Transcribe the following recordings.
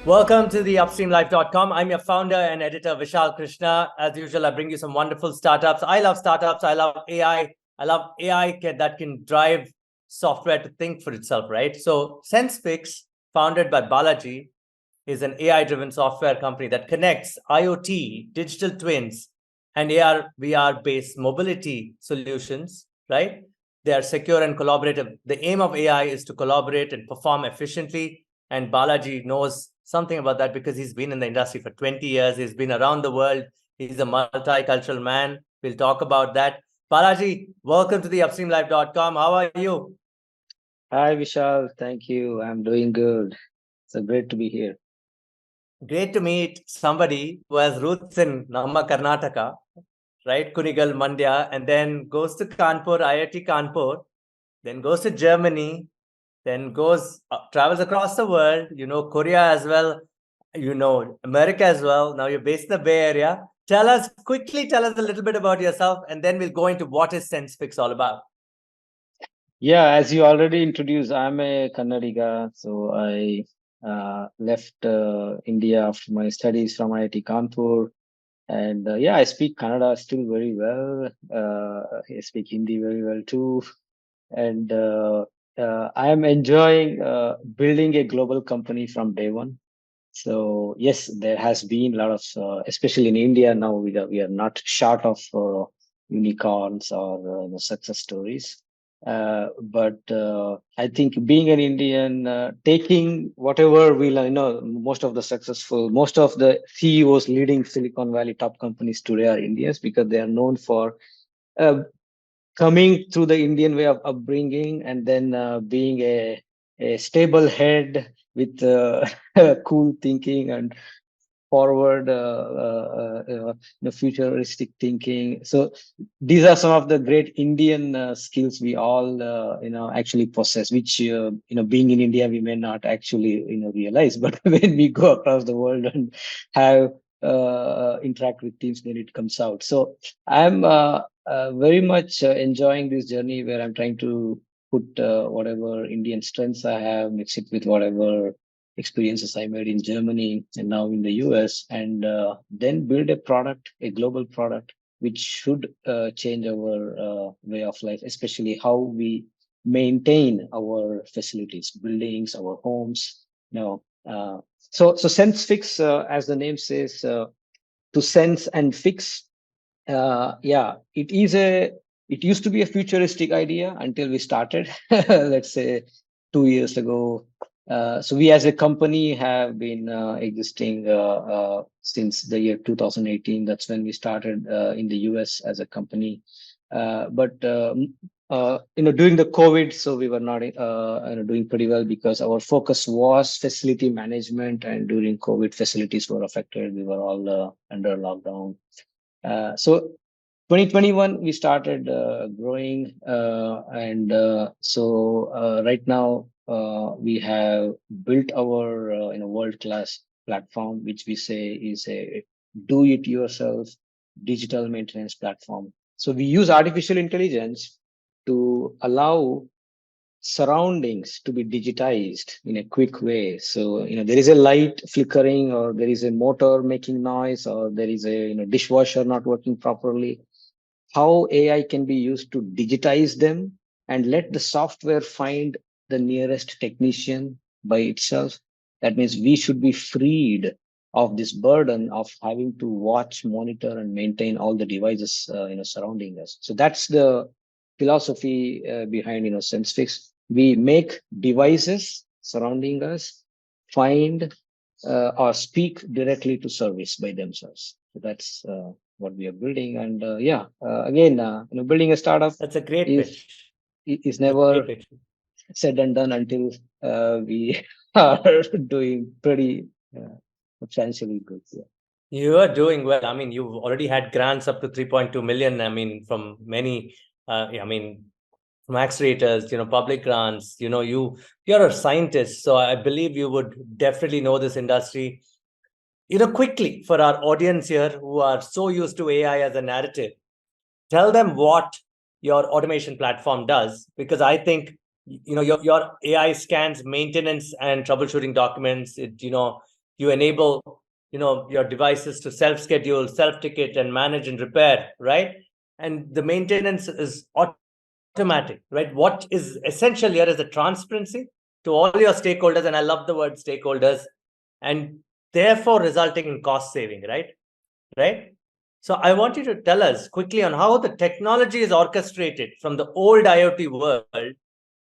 Welcome to the upstreamlife.com. I'm your founder and editor, Vishal Krishna. As usual, I bring you some wonderful startups. I love startups. I love AI. I love AI that can drive software to think for itself, right? So Sensfix, founded by Balaji, is an AI-driven software company that connects IoT, digital twins, and AR, VR-based mobility solutions, right? They are secure and collaborative. The aim of AI is to collaborate and perform efficiently. And Balaji knows something about that because he's been in the industry for 20 years. He's been around the world. He's a multicultural man. We'll talk about that. Balaji, welcome to the upstreamlife.com. How are you? Hi, Vishal. Thank you. I'm doing good. So great to be here. Great to meet somebody who has roots in Namma Karnataka, right? Kunigal, Mandya, and then goes to Kanpur, IIT Kanpur, then goes to Germany, then goes, travels across the world, Korea as well, America as well. Now you're based in the Bay Area. Tell us a little bit about yourself, and then we'll go into what is Sensefix all about. Yeah, as you already introduced, I'm a Kannadiga. So I left India after my studies from IIT Kanpur. And yeah, I speak Kannada still very well. I speak Hindi very well too. And I am enjoying building a global company from day one. So yes, there has been a lot of, especially in India now, we are not short of unicorns or success stories. But I think being an Indian, taking whatever we learn, most of the CEOs leading Silicon Valley top companies today are Indians because they are known for uh, coming through the Indian way of upbringing and then being a stable head with cool thinking and forward futuristic thinking. So these are some of the great Indian skills we all actually possess, which being in India we may not actually realize, but when we go across the world and have interact with teams, then it comes out. So I'm very much enjoying this journey where I'm trying to put whatever Indian strengths I have, mix it with whatever experiences I made in Germany and now in the US, and then build a product, a global product, which should change our way of life, especially how we maintain our facilities, buildings, our homes. So SenseFix, as the name says, to sense and fix. Yeah, it used to be a futuristic idea until we started, let's say 2 years ago. So we as a company have been existing since the year 2018. That's when we started in the US as a company. But during the COVID, so we were not doing pretty well because our focus was facility management, and during COVID, facilities were affected. We were all under lockdown. So 2021 we started growing, and right now we have built our world-class platform, which we say is a do-it-yourself digital maintenance platform. So we use artificial intelligence to allow surroundings to be digitized in a quick way. So there is a light flickering, or there is a motor making noise, or there is a dishwasher not working properly. How AI can be used to digitize them and let the software find the nearest technician by itself. That means we should be freed of this burden of having to watch, monitor, and maintain all the devices surrounding us. So that's the philosophy behind SenseFix. We make devices surrounding us find or speak directly to service by themselves. So that's what we are building. And again, building a startup That's a great is pitch. is That's a never great pitch. said and done until we are doing pretty substantially good. Yeah. You are doing well. I mean, you've already had grants up to 3.2 million. I mean, from many, from accelerators, public grants. You're a scientist, so I believe you would definitely know this industry. Quickly for our audience here who are so used to AI as a narrative, tell them what your automation platform does, because I think your AI scans maintenance and troubleshooting documents. You enable, your devices to self-schedule, self-ticket, and manage and repair, right? And the maintenance is automatic, right? What is essential here is the transparency to all your stakeholders, and I love the word stakeholders, and therefore resulting in cost saving, right? Right? So I want you to tell us quickly on how the technology is orchestrated from the old IoT world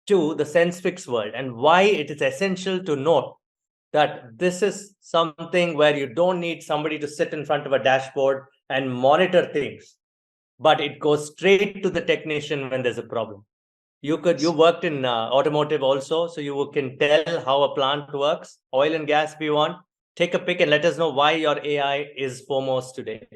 to the Sensfix world, and why it is essential to note that this is something where you don't need somebody to sit in front of a dashboard and monitor things, but it goes straight to the technician when there's a problem. You worked in automotive also, so you can tell how a plant works. Oil and gas, if you want, take a pick and let us know why your AI is foremost today.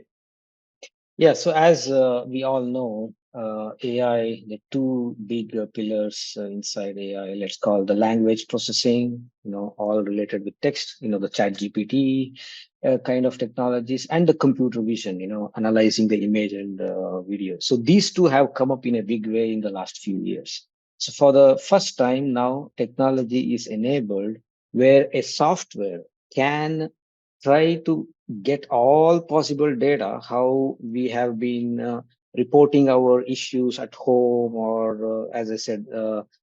Yeah, so as we all know, AI, the two big pillars inside AI, let's call the language processing, all related with text, the chat GPT kind of technologies, and the computer vision, analyzing the image and video. So these two have come up in a big way in the last few years. So for the first time now, technology is enabled where a software can try to get all possible data, how we have been reporting our issues at home, or as I said,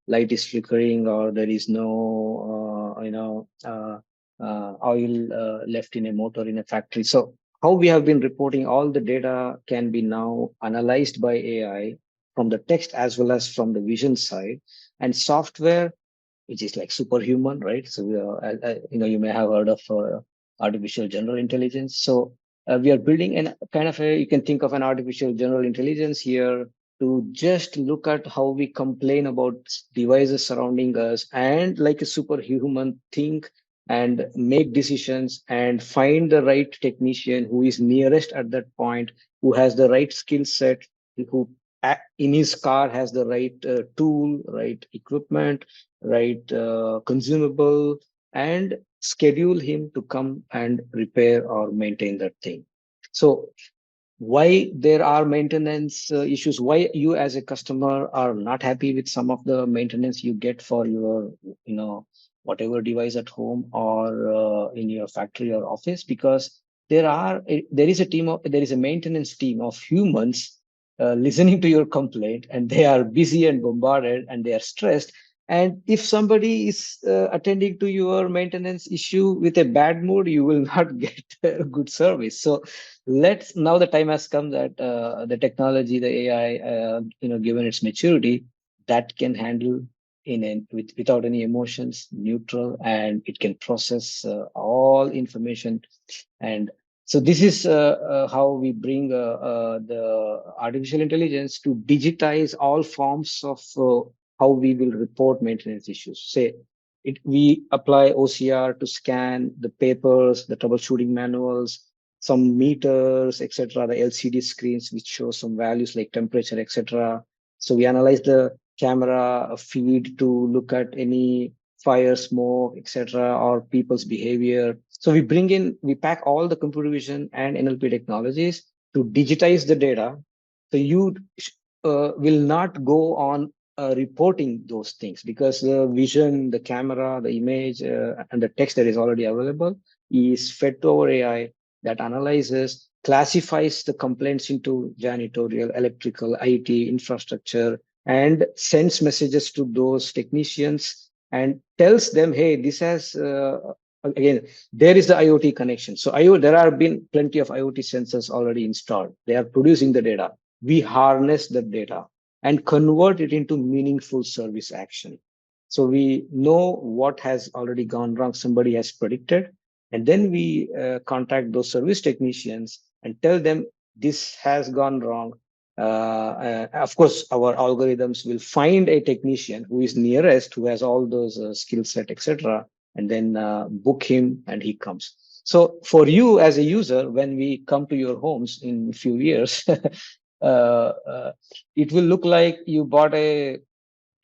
light is flickering, or there is no oil left in a motor in a factory. So how we have been reporting all the data can be now analyzed by AI from the text as well as from the vision side, and software which is like superhuman, right? So you may have heard of artificial general intelligence. So we are building an kind of you can think of an artificial general intelligence here to just look at how we complain about devices surrounding us, and like a superhuman think and make decisions and find the right technician who is nearest at that point, who has the right skill set, who in his car has the right tool, right equipment, right consumable, and schedule him to come and repair or maintain that thing. So why there are maintenance issues, why you as a customer are not happy with some of the maintenance you get for your whatever device at home or in your factory or office, because there is a maintenance team of humans listening to your complaint, and they are busy and bombarded and they are stressed. And if somebody is attending to your maintenance issue with a bad mood, you will not get good service. So let's now the time has come that the technology, the AI, given its maturity, that can handle without any emotions, neutral, and it can process all information. And so this is how we bring the artificial intelligence to digitize all forms of how we will report maintenance issues. Say, we apply OCR to scan the papers, the troubleshooting manuals, some meters, etc., the LCD screens which show some values like temperature, etc. So we analyze the camera feed to look at any fire, smoke, etc., or people's behavior. So we pack all the computer vision and NLP technologies to digitize the data. So you will not go on reporting those things, because the vision, the camera, the image, and the text that is already available is fed to our AI that analyzes, classifies the complaints into janitorial, electrical, IT, infrastructure, and sends messages to those technicians and tells them, hey, this has, again, there is the IoT connection. So there have been plenty of IoT sensors already installed. They are producing the data. We harness the data and convert it into meaningful service action. So we know what has already gone wrong, somebody has predicted, and then we contact those service technicians and tell them this has gone wrong. Of course, our algorithms will find a technician who is nearest, who has all those skill set, etc., and then book him, and he comes. So for you as a user, when we come to your homes in a few years, it will look like you bought a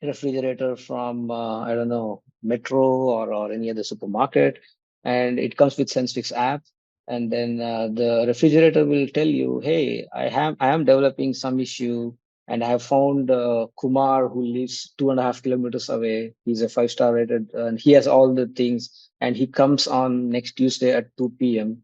refrigerator from I don't know, Metro or any other supermarket, and it comes with Sensfix app, and then the refrigerator will tell you, hey, I am developing some issue And I have found Kumar, who lives 2.5 kilometers away. He's a 5-star rated, and he has all the things. And he comes on next Tuesday at 2 p.m.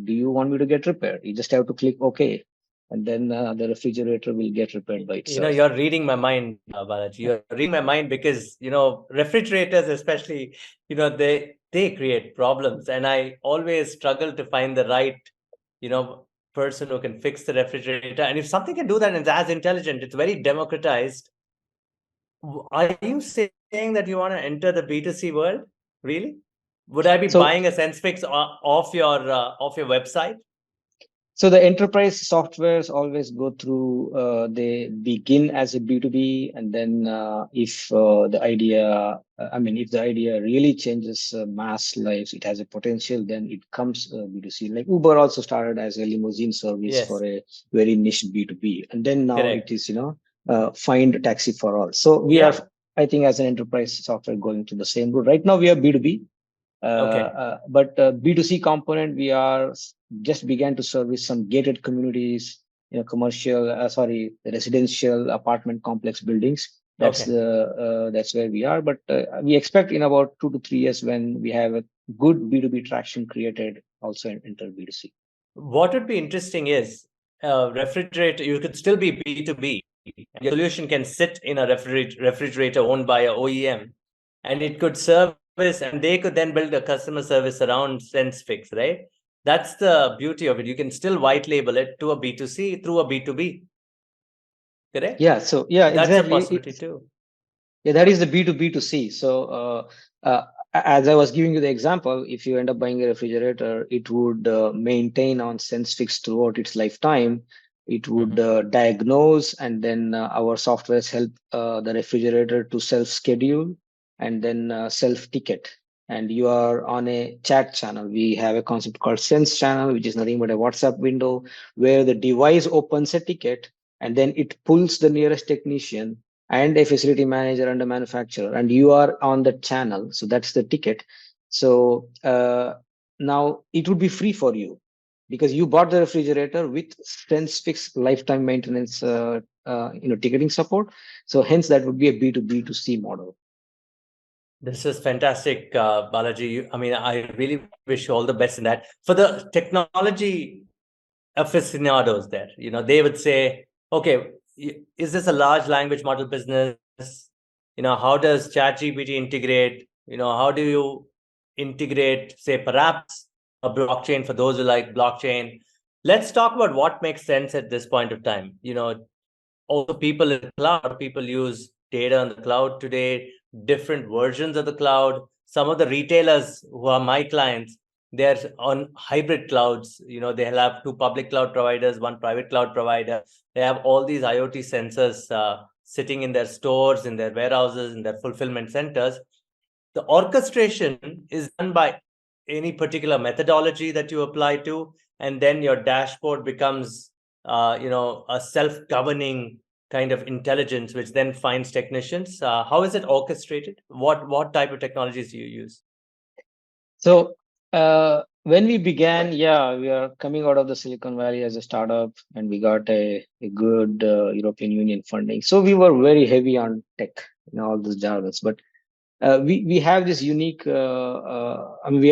Do you want me to get repaired? You just have to click OK, and then the refrigerator will get repaired by itself. You're reading my mind, Balaji. You're reading my mind because, refrigerators especially, they create problems. And I always struggle to find the right, person who can fix the refrigerator. And if something can do that and it's as intelligent, it's very democratized. Are you saying that you want to enter the B2C world? Really? Would I be So buying a Sensfix off your website? So the enterprise softwares always go through, they begin as a B2B, and then if the idea, if the idea really changes mass lives, it has a potential, then it comes B2C. Like Uber also started as a limousine service Yes, for a very niche B2B, and then now it correct. is, find taxi for all. So we are, Yeah. I think, as an enterprise software going to the same route. Right now we are B2B, Okay. but B2C component, we are just began to service some gated communities, commercial, residential apartment complex buildings. Okay. That's where we are. But we expect in about 2 to 3 years, when we have a good B2B traction created, also enter B2C. What would be interesting is refrigerator, you could still be B2B. Your solution can sit in a refrigerator owned by a OEM, and it could service, and they could then build a customer service around SenseFix, right? That's the beauty of it. You can still white label it to a B2C through a B2B, correct? Yeah. So yeah, That's a exactly. possibility too. Yeah, that is the B2B2C. So, as I was giving you the example, if you end up buying a refrigerator, it would maintain on SenseFix throughout its lifetime. It would Mhm. diagnose, and then our softwares help the refrigerator to self-schedule and then self-ticket. And you are on a chat channel. We have a concept called Sense channel, which is nothing but a WhatsApp window where the device opens a ticket, and then it pulls the nearest technician and a facility manager and a manufacturer, and you are on the channel. So that's the ticket. So now it would be free for you because you bought the refrigerator with SenseFix lifetime maintenance, ticketing support. So hence that would be a B2B2C model. This is fantastic, Balaji. I really wish you all the best in that. For the technology aficionados there, they would say, okay, is this a large language model business? How does ChatGPT integrate? How do you integrate, say, perhaps a blockchain for those who like blockchain? Let's talk about what makes sense at this point of time. Also people in the cloud, people use data on the cloud today, different versions of the cloud. Some of the retailers who are my clients, they're on hybrid clouds. They'll have two public cloud providers, one private cloud provider. They have all these IoT sensors sitting in their stores, in their warehouses, in their fulfillment centers. The orchestration is done by any particular methodology that you apply to, and then your dashboard becomes a self-governing kind of intelligence, which then finds technicians. How is it orchestrated? What type of technologies do you use? So when we began, yeah, we are coming out of the Silicon Valley as a startup, and we got a good European Union funding. So we were very heavy on tech, all those jargons. But we have this unique. We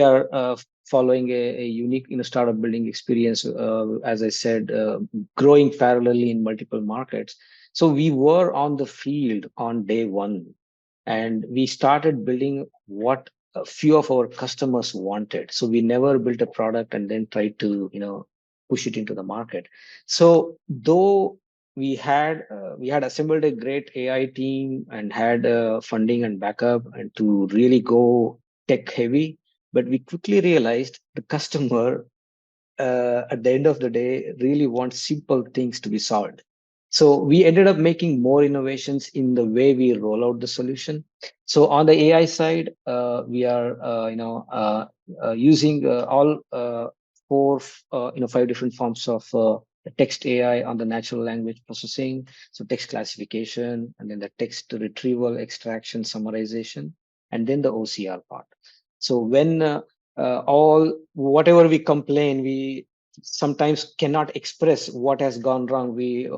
are following a unique, startup building experience. As I said, growing parallelly in multiple markets. So we were on the field on day one, and we started building what a few of our customers wanted. So we never built a product and then tried to, push it into the market. So though we had assembled a great AI team and had funding and backup and to really go tech heavy, but we quickly realized the customer at the end of the day really want simple things to be solved. So we ended up making more innovations in the way we roll out the solution. So on the AI side, we are using all five different forms of text AI on the natural language processing. So text classification, and then the text retrieval, extraction, summarization, and then the OCR part. So when all whatever we complain, we sometimes cannot express what has gone wrong. We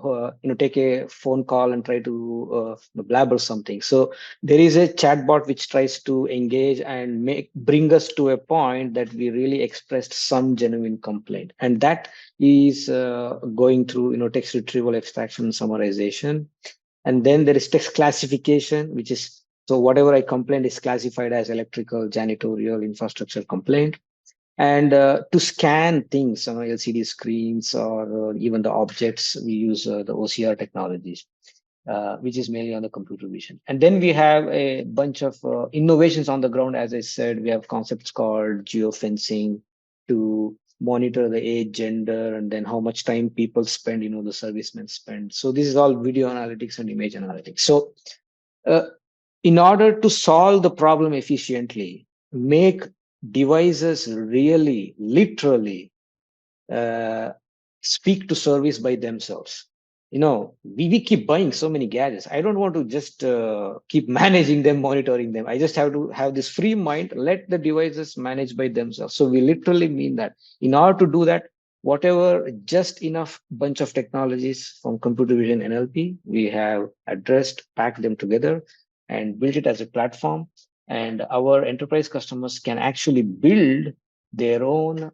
take a phone call and try to blabber something. So there is a chatbot which tries to engage and bring us to a point that we really expressed some genuine complaint, and that is going through text retrieval, extraction, summarization. And then there is text classification, which is, so whatever I complained is classified as electrical, janitorial, infrastructure complaint. And to scan things on LCD screens, or even the objects, we use the OCR technologies, which is mainly on the computer vision. And then we have a bunch of innovations on the ground. As I said, we have concepts called geofencing to monitor the age, gender, and then how much time people spend, the servicemen spend. So this is all video analytics and image analytics. So uh, in order to solve the problem efficiently, make devices really, literally uh, speak to service by themselves. We keep buying so many gadgets. I don't want to just keep managing them, monitoring them. I just have to have this free mind, let the devices manage by themselves. So we literally mean that. In order to do that, whatever just enough bunch of technologies from computer vision NLP, we have addressed, packed them together and built it as a platform. And our enterprise customers can actually build their own,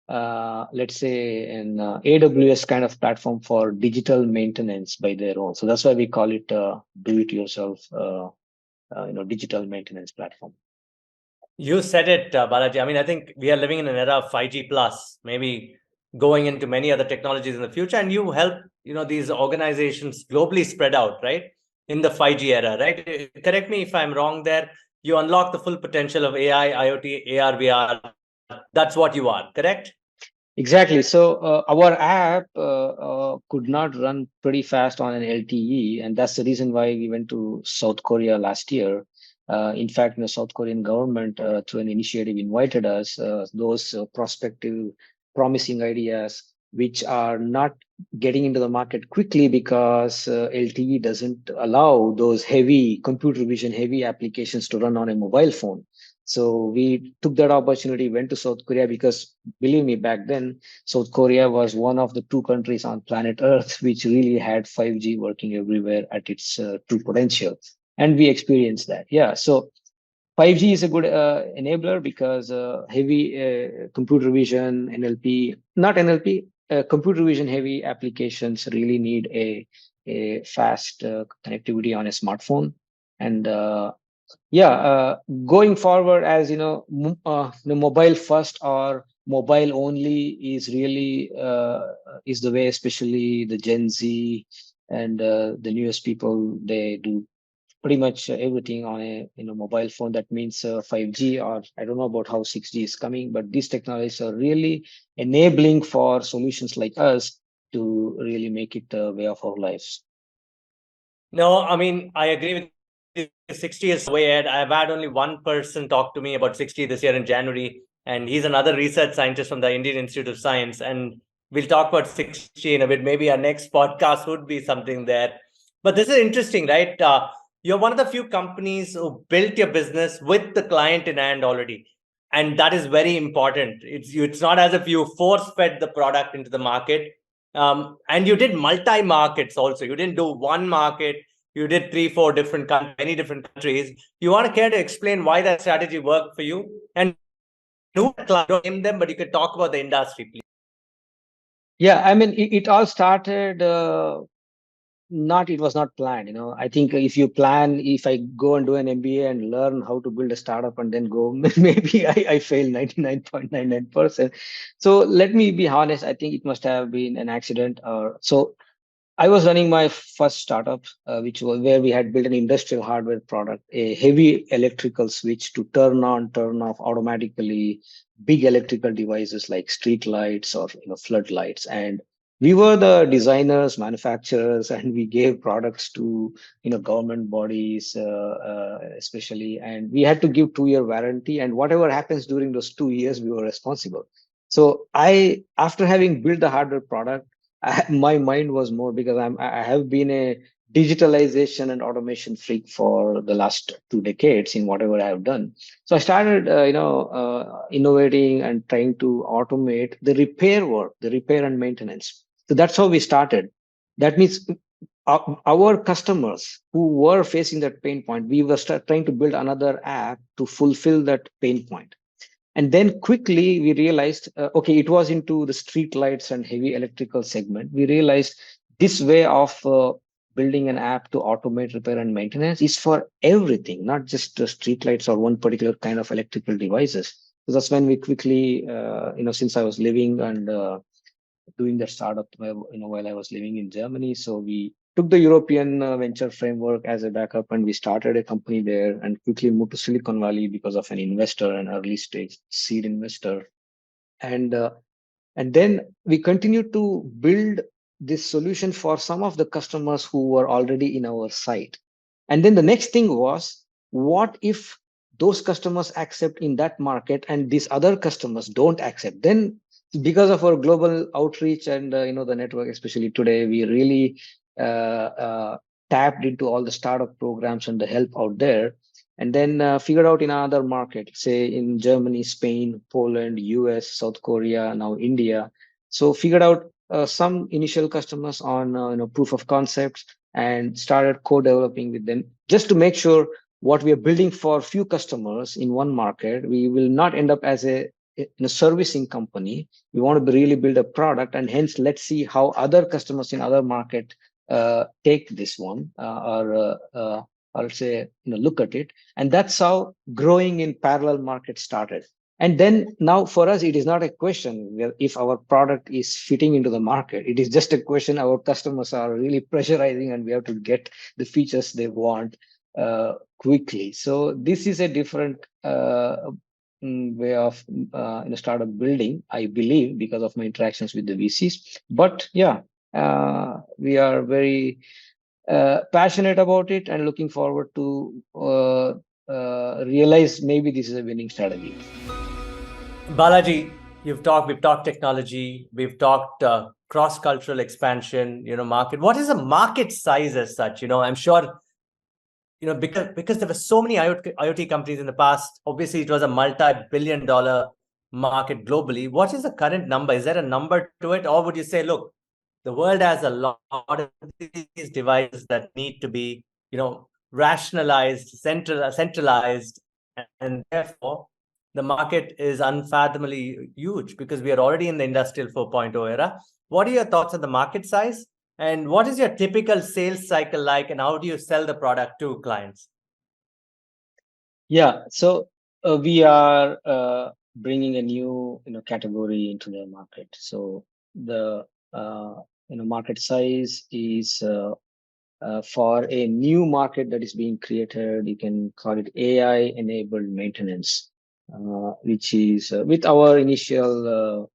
let's say, an AWS kind of platform for digital maintenance by their own. So that's why we call it do-it-yourself, digital maintenance platform. You said it, Balaji. I mean, I think we are living in an era of 5G plus, maybe going into many other technologies in the future. And you help, these organizations globally spread out, right? In the 5G era, right? Correct me if I'm wrong there. You unlock the full potential of AI, IoT, AR, VR. That's what you are, correct? Exactly. So our app could not run pretty fast on an LTE, and that's the reason why we went to South Korea last year. In fact, the South Korean government, through an initiative, invited us, those prospective, promising ideas, which are not getting into the market quickly because LTE doesn't allow those heavy computer vision, heavy applications to run on a mobile phone. So we took that opportunity, went to South Korea, because believe me, back then, South Korea was one of the two countries on planet Earth which really had 5G working everywhere at its true potential. And we experienced that. Yeah. So 5G is a good enabler because heavy computer vision, NLP, not NLP, computer vision heavy applications really need a fast connectivity on a smartphone. And yeah, going forward, as the mobile first or mobile only is really is the way, especially the Gen Z and the newest people, they do pretty much everything on a mobile phone. That means 5G, or I don't know about how 6G is coming, but these technologies are really enabling for solutions like us to really make it a way of our lives. No, I mean, I agree with you. 60 is way ahead. I've had only one person talk to me about 60 this year in January, and he's another research scientist from the Indian Institute of Science. And we'll talk about 60 in a bit. Maybe our next podcast would be something there. But this is interesting, right? You're one of the few companies who built your business with the client in hand already. And that is very important. It's not as if you force fed the product into the market. And you did multi markets also. You didn't do one market. You did 3, 4 different many different countries. You want to care to explain why that strategy worked for you? And who don't name them, but you could talk about the industry, please. Yeah, I mean, it all started. It was not planned. I think if I go and do an MBA and learn how to build a startup and then go, maybe I fail 99.99%. So let me be honest, I think it must have been an accident. Or so I was running my first startup, which was where we had built an industrial hardware product, a heavy electrical switch to turn on, turn off automatically big electrical devices like street lights or floodlights. And we were the designers, manufacturers, and we gave products to government bodies, especially. And we had to give 2-year warranty. And whatever happens during those 2 years, we were responsible. So after having built the hardware product, my mind was more, because I have been a digitalization and automation freak for the last 2 decades in whatever I have done. So I started, innovating and trying to automate the repair work, the repair and maintenance. So that's how we started. That means our customers who were facing that pain point, we were trying to build another app to fulfill that pain point. And then quickly we realized, okay, it was into the street lights and heavy electrical segment. We realized this way of building an app to automate repair and maintenance is for everything, not just street lights or one particular kind of electrical devices. So that's when we quickly, since I was living and doing that startup, while I was living in Germany. So we took the European venture framework as a backup, and we started a company there, and quickly moved to Silicon Valley because of an investor, an early stage seed investor, and uh, and then we continued to build this solution for some of the customers who were already in our site. And then the next thing was, what if those customers accept in that market and these other customers don't accept? Then because of our global outreach and the network, especially today, we really tapped into all the startup programs and the help out there, and then figured out in another market, say in Germany, Spain, Poland, US, South Korea, now India. So figured out some initial customers on proof of concepts, and started co-developing with them just to make sure what we are building for few customers in one market, we will not end up as a servicing company. We want to really build a product, and hence let's see how other customers in other market take this one, or say look at it. And that's how growing in parallel market started. And then now for us, it is not a question if our product is fitting into the market. It is just a question our customers are really pressurizing, and we have to get the features they want quickly. So this is a different way of startup building, I believe, because of my interactions with the VCs. But yeah, we are very passionate about it and looking forward to realize maybe this is a winning strategy. Balaji, we've talked technology, we've talked cross-cultural expansion, market. What is the market size as such? I'm sure, because there were so many IoT companies in the past, obviously it was a multi-billion-dollar market globally. What is the current number? Is there a number to it? Or would you say, look, the world has a lot of these devices that need to be, rationalized, centralized, and therefore the market is unfathomably huge because we are already in the industrial 4.0 era. What are your thoughts on the market size? And what is your typical sales cycle like, and how do you sell the product to clients? Yeah, so we are bringing a new category into the market. So the market size is for a new market that is being created. You can call it AI-enabled maintenance, which is with our initial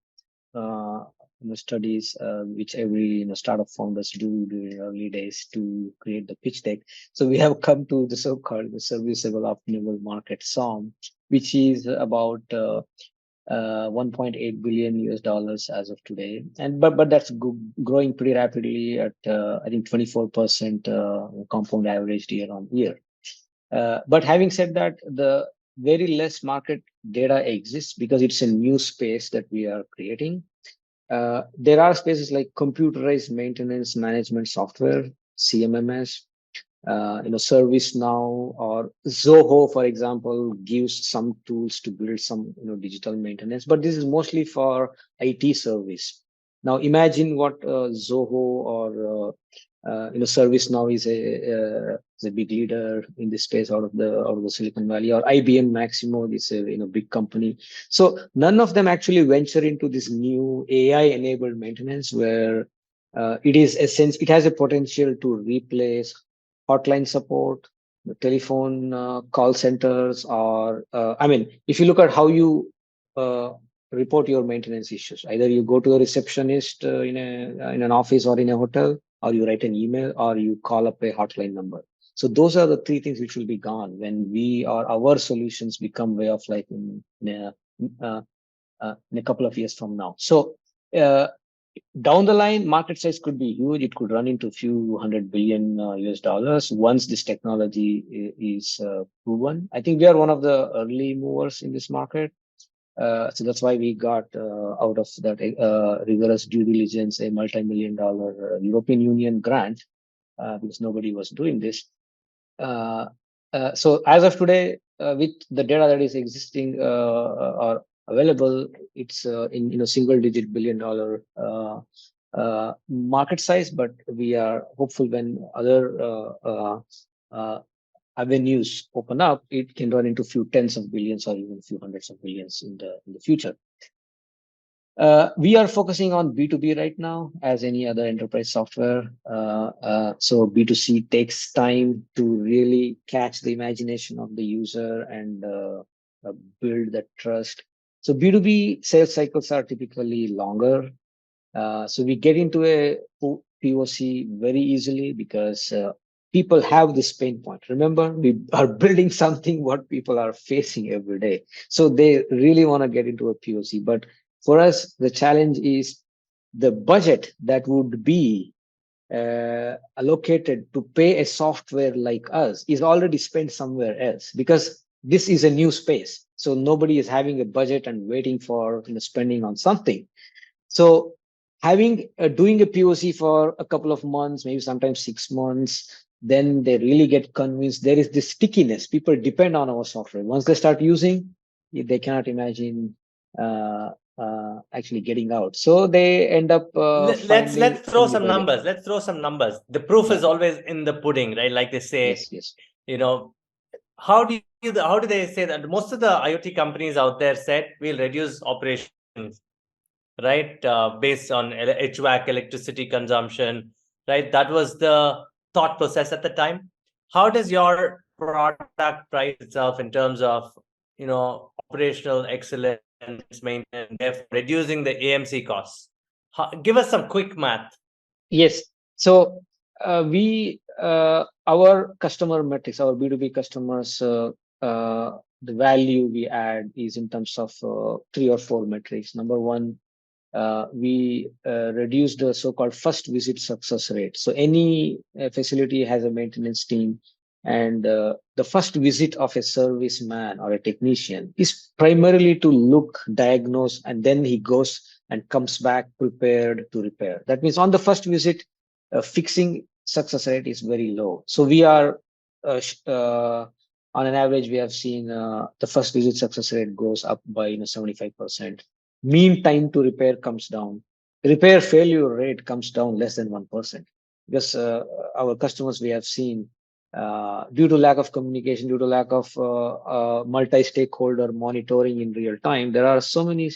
studies, which every startup founders do during early days to create the pitch deck. So we have come to the so-called the serviceable obtainable market SOM, which is about 1.8 billion US dollars as of today, and but that's growing pretty rapidly at I think 24% compound average year on year. But having said that, the very less market data exists because it's a new space that we are creating. There are spaces like computerized maintenance management software, CMMS, ServiceNow or Zoho, for example, gives some tools to build some digital maintenance, but this is mostly for IT service. Now imagine what Zoho or ServiceNow is a big leader in this space out of the Silicon Valley, or IBM Maximo is a big company. So none of them actually venture into this new AI-enabled maintenance where it has a potential to replace hotline support, the telephone call centers, or if you look at how you report your maintenance issues, either you go to a receptionist in an office or in a hotel, or you write an email, or you call up a hotline number. So those are the three things which will be gone when our solutions become way of life in a couple of years from now. So Down the line, market size could be huge. It could run into a few hundred billion US dollars once this technology is proven. I think we are one of the early movers in this market. So that's why we got out of that rigorous due diligence a multi-million dollar European Union grant because nobody was doing this. So as of today, with the data that is existing or available, it's in single-digit billion-dollar market size. But we are hopeful when other avenues open up, it can run into few tens of billions or even few hundreds of billions in the future. We are focusing on B2B right now, as any other enterprise software. So B2C takes time to really catch the imagination of the user and build that trust. So B2B sales cycles are typically longer. So we get into a POC very easily because people have this pain point. Remember, we are building something what people are facing every day. So they really want to get into a POC. But for us, the challenge is the budget that would be allocated to pay a software like us is already spent somewhere else because this is a new space. So nobody is having a budget and waiting for spending on something. So having doing a POC for a couple of months, maybe sometimes 6 months, then they really get convinced. There is this stickiness. People depend on our software. Once they start using, they cannot imagine actually getting out. So they end up let's throw finding a some budget. numbers. Let's throw some numbers. The proof Yeah. is always in the pudding, right? Like they say, Yes. how do they say that? Most of the IoT companies out there said we'll reduce operations, right? Based on HVAC, electricity consumption, right? That was the thought process at the time. How does your product price itself in terms of operational excellence, maintenance, therefore reducing the AMC costs? Give us some quick math. Yes. So our customer metrics, our B2B customers, the value we add is in terms of 3 or 4 metrics. Number one, we reduce the so-called first visit success rate. So any facility has a maintenance team, and the first visit of a serviceman or a technician is primarily to look, diagnose, and then he goes and comes back prepared to repair. That means on the first visit, fixing success rate is very low. So we are on an average, we have seen the first visit success rate goes up by 75%. Mean time to repair comes down. Repair failure rate comes down less than 1%. Because our customers, we have seen, due to lack of communication, due to lack of multi-stakeholder monitoring in real time, there are so many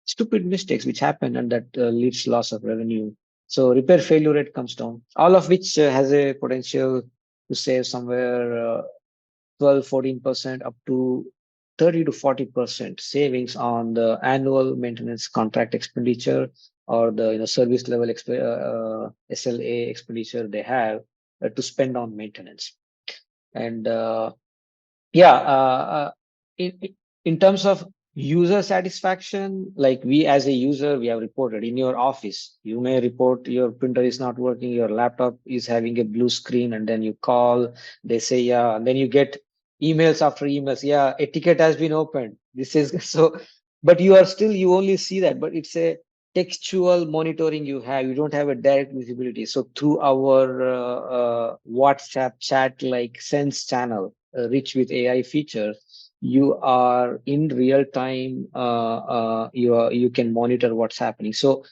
stupid mistakes which happen, and that leads to loss of revenue. So repair failure rate comes down, all of which has a potential to save somewhere 12-14% up to 30 to 40% savings on the annual maintenance contract expenditure or the service level SLA expenditure they have to spend on maintenance. And in, in terms of user satisfaction, like we as a user, we have reported in your office, you may report your printer is not working, your laptop is having a blue screen, and then you call, they say, yeah, and then you get emails after emails, yeah, a ticket has been opened. This is so, but you are still, you only see that, but it's a textual monitoring you have. You don't have a direct visibility. So through our WhatsApp chat like Sense channel, rich with AI features, you are in real time. You can monitor what's happening. So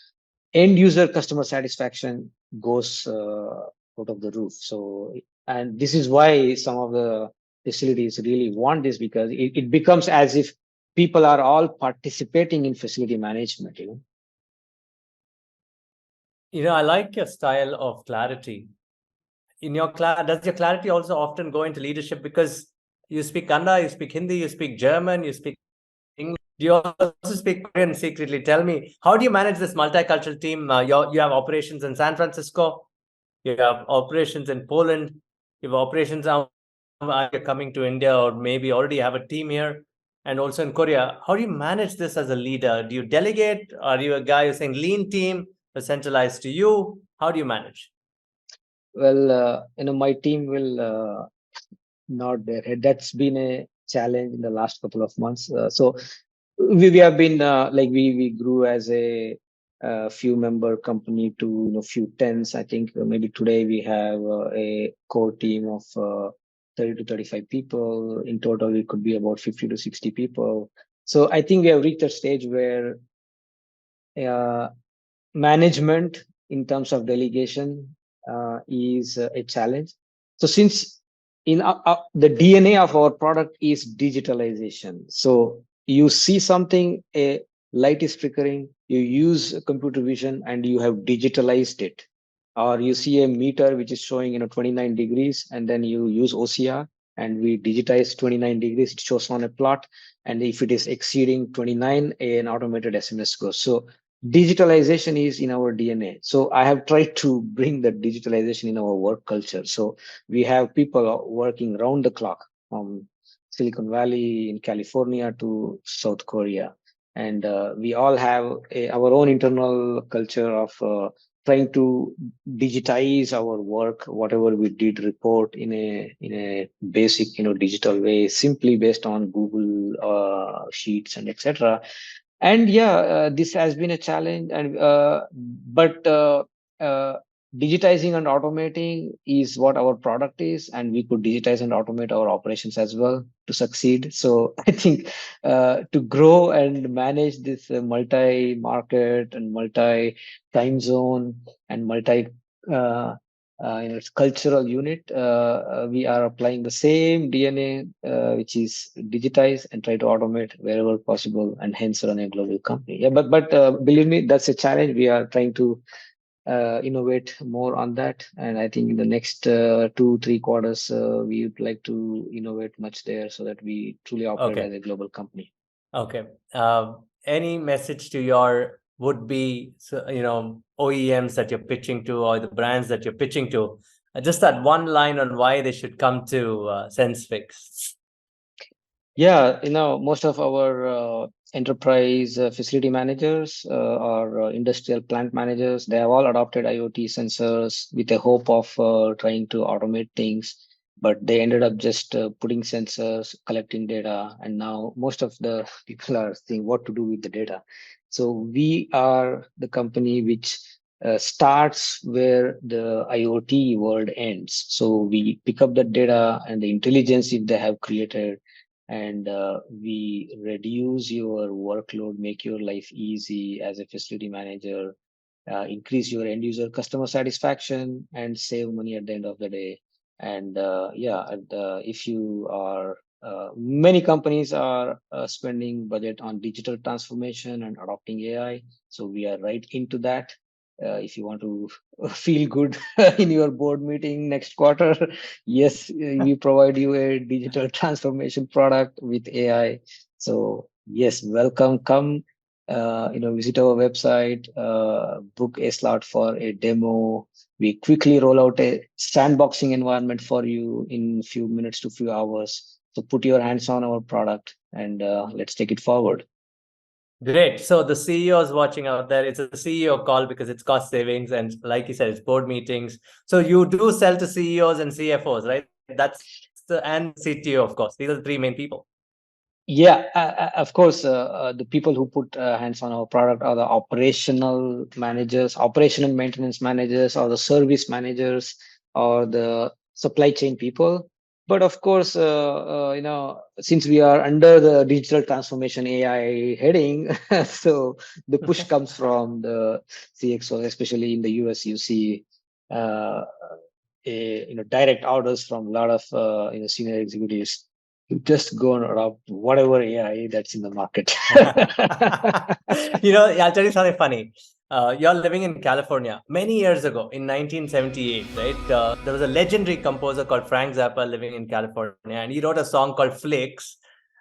end user customer satisfaction goes out of the roof. So, and this is why some of the facilities really want this, because it becomes as if people are all participating in facility management. I like your style of clarity. Does your clarity also often go into leadership? Because you speak Kannada, you speak Hindi, you speak German, you speak English. Do you also speak Korean secretly? Tell me, how do you manage this multicultural team? You have operations in San Francisco, you have operations in Poland, you have operations now. You're coming to India, or maybe already have a team here, and also in Korea. How do you manage this as a leader? Do you delegate? Are you a guy who's saying lean team? centralized to you? How do you manage? Well, my team will nod their head. That's been a challenge in the last couple of months. So we have been like we grew as a few member company to few tens. I think maybe today we have a core team of 30 to 35 people. In total, it could be about 50 to 60 people. So I think we have reached a stage where uh, management in terms of delegation is a challenge. So since in the DNA of our product is digitalization. So you see something, a light is flickering, you use computer vision and you have digitalized it. Or you see a meter which is showing 29 degrees, and then you use OCR and we digitize 29 degrees, it shows on a plot. And if it is exceeding 29, an automated SMS goes. So digitalization is in our DNA. So I have tried to bring the digitalization in our work culture. So we have people working round the clock from Silicon Valley in California to South Korea. And we all have our own internal culture of trying to digitize our work, whatever we did report in a basic digital way, simply based on Google Sheets and etc. And yeah, this has been a challenge, and but digitizing and automating is what our product is, and we could digitize and automate our operations as well to succeed. So I think to grow and manage this multi market and multi time zone and multi uh, it's cultural unit. We are applying the same DNA, which is digitize and try to automate wherever possible, and hence run a global company. Yeah, but believe me, that's a challenge. We are trying to innovate more on that, and I think in the next 2-3 quarters, we would like to innovate much there so that we truly operate Okay. as a global company. Okay. Any message to your would-be, OEMs that you're pitching to, or the brands that you're pitching to? Just that one line on why they should come to Sensfix. Yeah, most of our enterprise facility managers or industrial plant managers, they have all adopted IoT sensors with a hope of trying to automate things, but they ended up just putting sensors, collecting data, and now most of the people are saying what to do with the data. So we are the company which starts where the IoT world ends. So we pick up the data and the intelligence if they have created, and we reduce your workload, make your life easy as a facility manager, increase your end user customer satisfaction, and save money at the end of the day. And yeah, and, if you are many companies are spending budget on digital transformation and adopting AI, so we are right into that. If you want to feel good in your board meeting next quarter, yes, we provide you a digital transformation product with AI. So yes, welcome. Come, visit our website, book a slot for a demo. We quickly roll out a sandboxing environment for you in few minutes to few hours. So put your hands on our product and let's take it forward. Great. So the CEO is watching out there. It's a CEO call because it's cost savings. And like you said, it's board meetings. So you do sell to CEOs and CFOs, right? And CTO, of course. These are the three main people. Yeah, of course, the people who put hands on our product are the operational managers, operation and maintenance managers, or the service managers, or the supply chain people. But of course, since we are under the digital transformation AI heading, so the push comes from the CXO, especially in the US. You see, uh, direct orders from a lot of senior executives. You just go and adopt whatever AI that's in the market. I'll tell you something funny. You're living in California. Many years ago, in 1978, right? There was a legendary composer called Frank Zappa living in California, and he wrote a song called Flakes.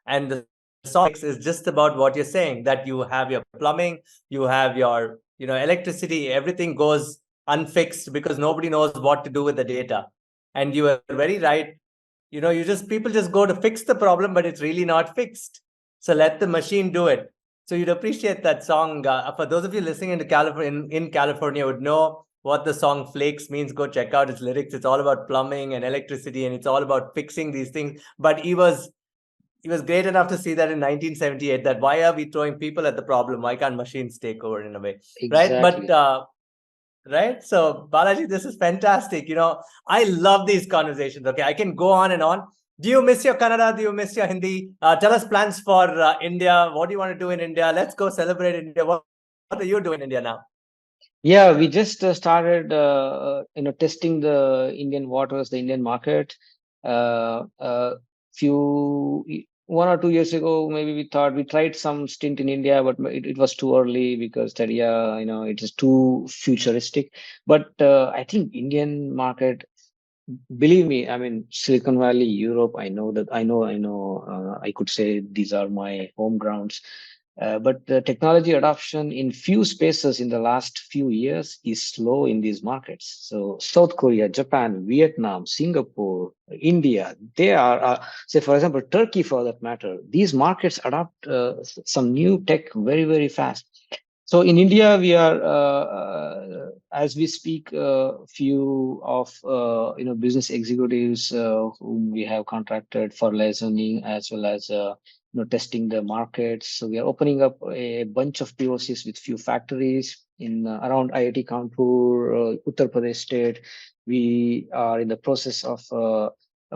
And the song Flakes is just about what you're saying, that you have your plumbing, you have your, electricity, everything goes unfixed because nobody knows what to do with the data. And you are very right. People just go to fix the problem, but it's really not fixed. So let the machine do it. So you'd appreciate that song. For those of you listening in California would know what the song Flakes means. Go check out its lyrics. It's all about plumbing and electricity, and it's all about fixing these things. But he was great enough to see that in 1978, that why are we throwing people at the problem? Why can't machines take over in a way? Right? Exactly. But right. So Balaji, this is fantastic. I love these conversations. Okay, I can go on and on. Do you miss your Kannada? Do you miss your Hindi? Tell us plans for India. What do you want to do in India? Let's go celebrate India. What are you doing in India now? Yeah, we just started, testing the Indian waters, the Indian market. Few 1 or 2 years ago, maybe we tried some stint in India, but it was too early because that, yeah, it is too futuristic. But I think Indian market, believe me, I mean, Silicon Valley, Europe, I could say these are my home grounds. But the technology adoption in few spaces in the last few years is slow in these markets. So South Korea, Japan, Vietnam, Singapore, India, they are, say, for example, Turkey for that matter, these markets adopt some new tech very, very fast. So in India, we are, as we speak, few of business executives whom we have contracted for licensing as well as testing the markets. So we are opening up a bunch of POCs with few factories in around IIT Kanpur, Uttar Pradesh state. We are in the process of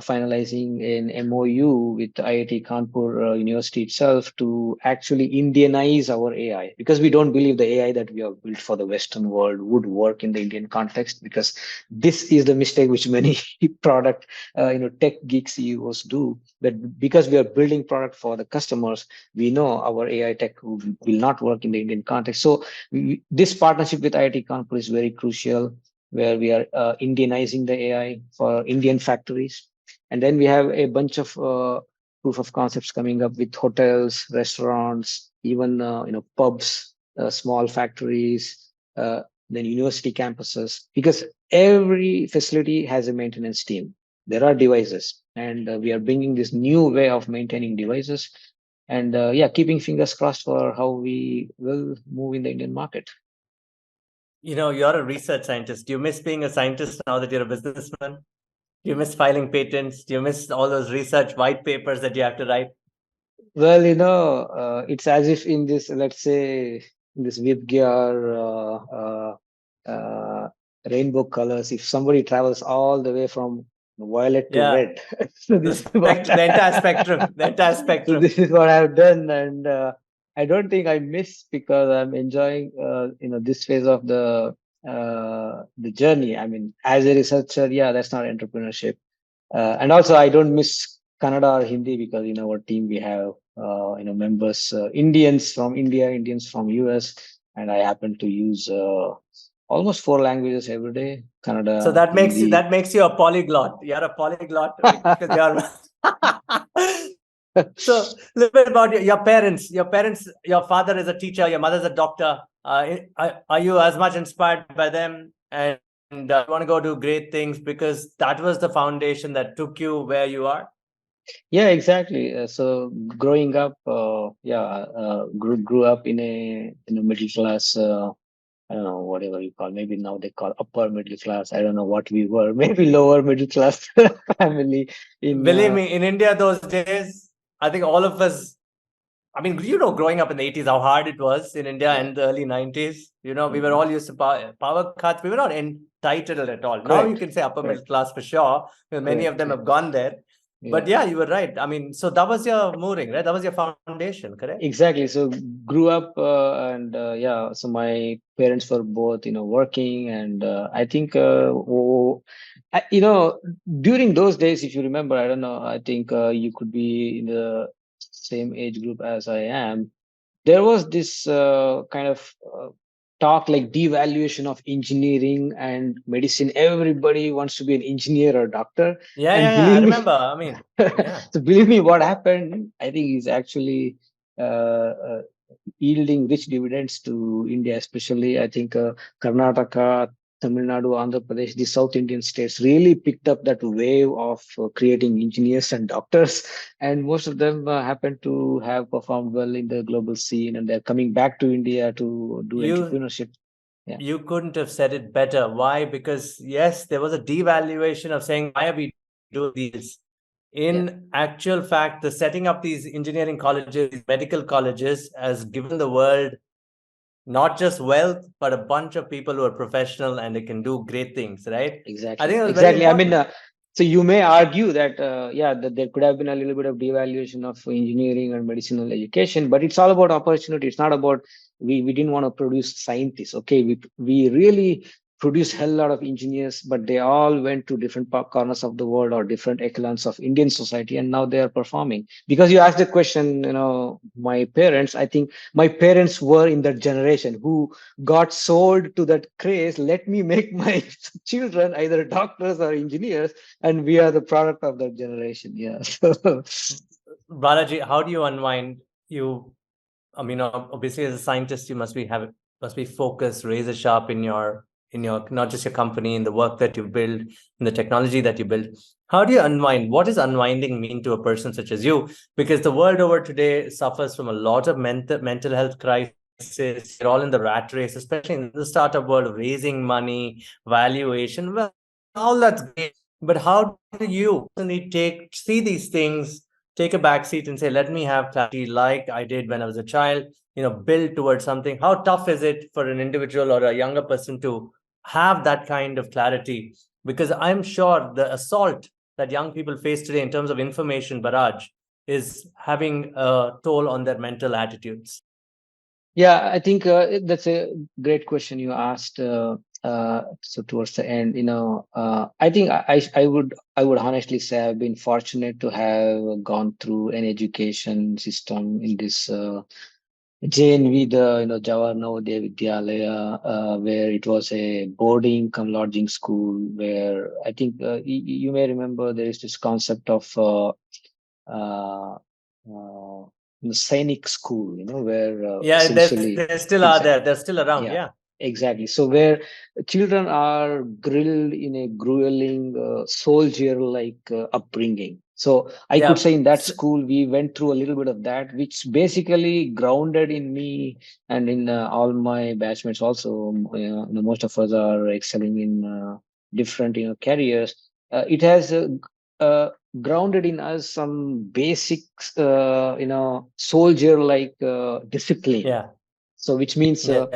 finalizing an MOU with IIT Kanpur University itself to actually Indianize our AI, because we don't believe the AI that we have built for the Western world would work in the Indian context, because this is the mistake which many product, tech geek CEOs do. That because we are building product for the customers, we know our AI tech will not work in the Indian context. So this partnership with IIT Kanpur is very crucial, where we are Indianizing the AI for Indian factories. And then we have a bunch of proof of concepts coming up with hotels, restaurants, even pubs, small factories, then university campuses, because every facility has a maintenance team. There are devices, and we are bringing this new way of maintaining devices. And yeah, keeping fingers crossed for how we will move in the Indian market. You're a research scientist. Do you miss being a scientist now that you're a businessman? Do you miss filing patents? Do you miss all those research white papers that you have to write? Well, it's as if in this, let's say, in this Vidgyar rainbow colors, if somebody travels all the way from violet to Yeah. red, so The, this is what the entire spectrum. The entire so spectrum. this is what I've done, and I don't think I miss, because I'm enjoying, this phase of the journey. I mean, as a researcher, yeah, that's not entrepreneurship. And also, I don't miss Kannada or Hindi, because in our team we have members, Indians from India, Indians from US, and I happen to use almost 4 languages every day: Kannada, So that Hindi. makes you a polyglot. You're a polyglot because you're. So, a little bit about your parents. Your father is a teacher. Your mother's a doctor. Are you as much inspired by them? And you want to go do great things because that was the foundation that took you where you are? Yeah, exactly. So growing up, grew up in a middle class. I don't know, whatever you call. Maybe now they call upper middle class. I don't know what we were. Maybe lower middle class family in. Believe me, in India those days, I think all of us. I mean, growing up in the 80s, how hard it was in India Yeah. and the early 90s. We were all used to power cuts. We were not entitled at all. Now you Correct. can say upper middle Correct. class for sure, because many of Correct. them Yeah. have gone there. But Yeah. yeah, you were right. I mean, so that was your mooring, right? That was your foundation, correct? Exactly. So grew up, and yeah. So my parents were both, working, and I think, during those days, if you remember, I don't know. I think you could be in the same age group as I am. There was this kind of talk, like devaluation of engineering and medicine. Everybody wants to be an engineer or doctor, and Yeah. I believe me, remember. I mean, yeah. so believe me, what happened, I think, is actually uh, yielding rich dividends to India, especially I think Karnataka, Tamil Nadu, Andhra Pradesh, the South Indian states really picked up that wave of creating engineers and doctors. And most of them happen to have performed well in the global scene, and they're coming back to India to do You entrepreneurship. Yeah. you couldn't have said it better. Why? Because yes, there was a devaluation of saying, why are we doing these? In actual fact, the setting up these engineering colleges, these medical colleges, has given the world not just wealth, but a bunch of people who are professional and they can do great things, right? I Exactly. think it was very Exactly. I mean, important. so you may argue that, that there could have been a little bit of devaluation of engineering and medicinal education, but it's all about opportunity. It's not about we didn't want to produce scientists. Okay, we really produced hell lot of engineers, but they all went to different corners of the world or different echelons of Indian society, and now they are performing. Because you asked the question, my parents. I think my parents were in that generation who got sold to that craze. Let me make my children either doctors or engineers, and we are the product of that generation. Yeah. Balaji, how do you unwind? I mean, obviously, as a scientist, you must be focused, razor sharp in your not just your company, in the work that you build, in the technology that you build. How do you unwind? What does unwinding mean to a person such as you? Because the world over today suffers from a lot of mental health crisis. You're all in the rat race, especially in the startup world, raising money, valuation. Well, all that's great, but how do you personally see these things? Take a back seat and say, let me have clarity like I did when I was a child, build towards something. How tough is it for an individual or a younger person to have that kind of clarity? Because I'm sure the assault that young people face today in terms of information barrage is having a toll on their mental attitudes. Yeah, I think that's a great question you asked. So towards the end, I think I would honestly say I've been fortunate to have gone through an education system in this JNV, the Jawahar Navodaya Vidyalaya, where it was a boarding cum lodging school. Where I think you may remember there is this concept of uh, the Sainik school, where Yeah, essentially, they still are exactly, there. They're still around. yeah, Yeah. exactly. So where children are grilled in a grueling soldier-like upbringing. So I could Yeah. say in that school we went through a little bit of that, which basically grounded in me and in all my batchmates also. Most of us are excelling in different careers. It has uh, grounded in us some basic soldier-like discipline. Yeah. So which means Yeah.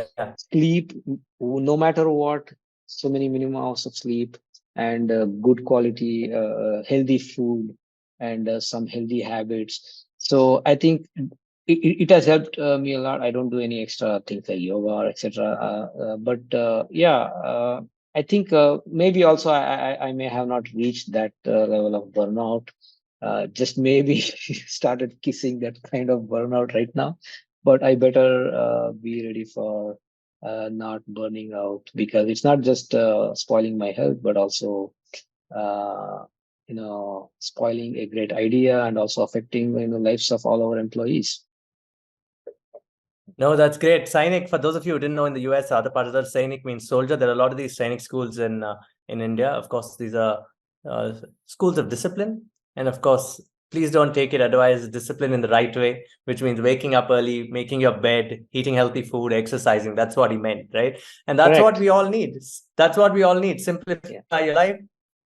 sleep, no matter what, so many minimum hours of sleep, and good quality, healthy food, and some healthy habits. So I think it has helped me a lot. I don't do any extra things like yoga or etc. But yeah, I think maybe also I may have not reached that level of burnout. Just maybe started kissing that kind of burnout right now, but I better be ready for not burning out, because it's not just spoiling my health, but also uh, spoiling a great idea and also affecting lives of all our employees. No, that's great. Sainik, for those of you who didn't know, in the US, other parts of that, Sainik means soldier. There are a lot of these Sainik schools in India. Of course, these are uh, schools of discipline. And of course, please don't take it otherwise. Discipline in the right way, which means waking up early, making your bed, eating healthy food, exercising. That's what he meant, right? And that's what Correct. we all need. That's what we all need. Simplify Yeah. your life,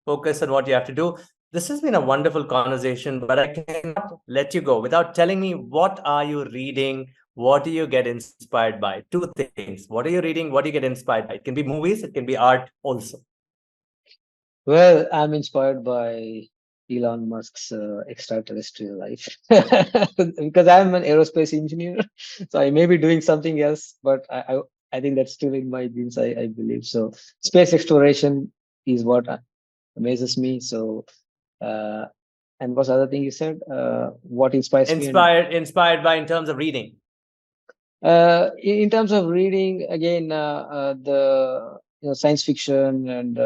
focus on what you have to do. This has been a wonderful conversation, but I cannot let you go without telling me, what are you reading? What do you get inspired by? Two things. What are you reading? What do you get inspired by? It can be movies, it can be art also. Well, I'm inspired by Elon Musk's extraterrestrial life because I'm an aerospace engineer, so I may be doing something else, but I think that's still in my genes. I believe so. Space exploration is what amazes me. So, uh, and what's the other thing you said? What inspires me? And Inspired by in terms of reading. in terms of reading, again, the science fiction and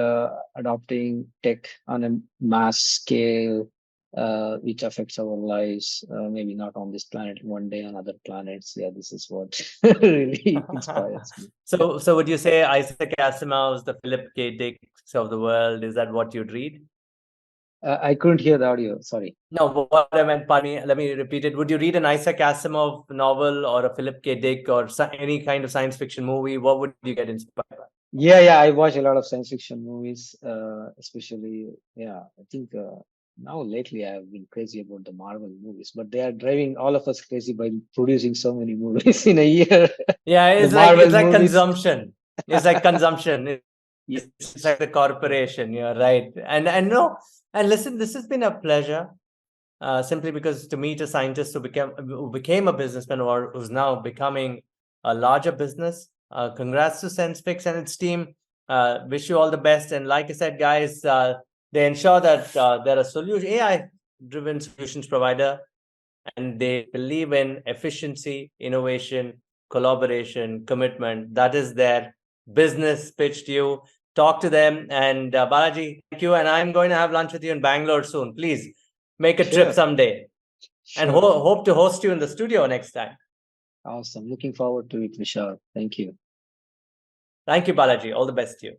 adopting tech on a mass scale. which affects our lives. Maybe not on this planet, one day on other planets. Yeah, this is what really inspires me. So would you say Isaac Asimov's The Philip K. Dicks of the world, is that what you'd read? I couldn't hear the audio. Sorry. No, what I meant, pardon me, let me repeat it. Would you read an Isaac Asimov novel or a Philip K. Dick or any kind of science fiction movie? What would you get inspired by? Yeah. I watch a lot of science fiction movies, especially. Yeah, I think now lately I've been crazy about the Marvel movies, but they are driving all of us crazy by producing so many movies in a year. Yeah, The it's Marvel like movies. consumption. It's like consumption. Yes. It's like the corporation. You're right. And no, and listen, this has been a pleasure. Simply because to meet a scientist who became a businessman or who's now becoming a larger business. Congrats to Sensfix and its team. Wish you all the best. And like I said, guys, they ensure that they're a solution AI-driven solutions provider, and they believe in efficiency, innovation, collaboration, commitment. That is their business pitch to you. Talk to them. And Balaji, thank you. And I'm going to have lunch with you in Bangalore soon. Please make a trip Sure. someday. And Sure. hope to host you in the studio next time. Awesome. Looking forward to it, Vishal. Thank you. Thank you, Balaji. All the best to you.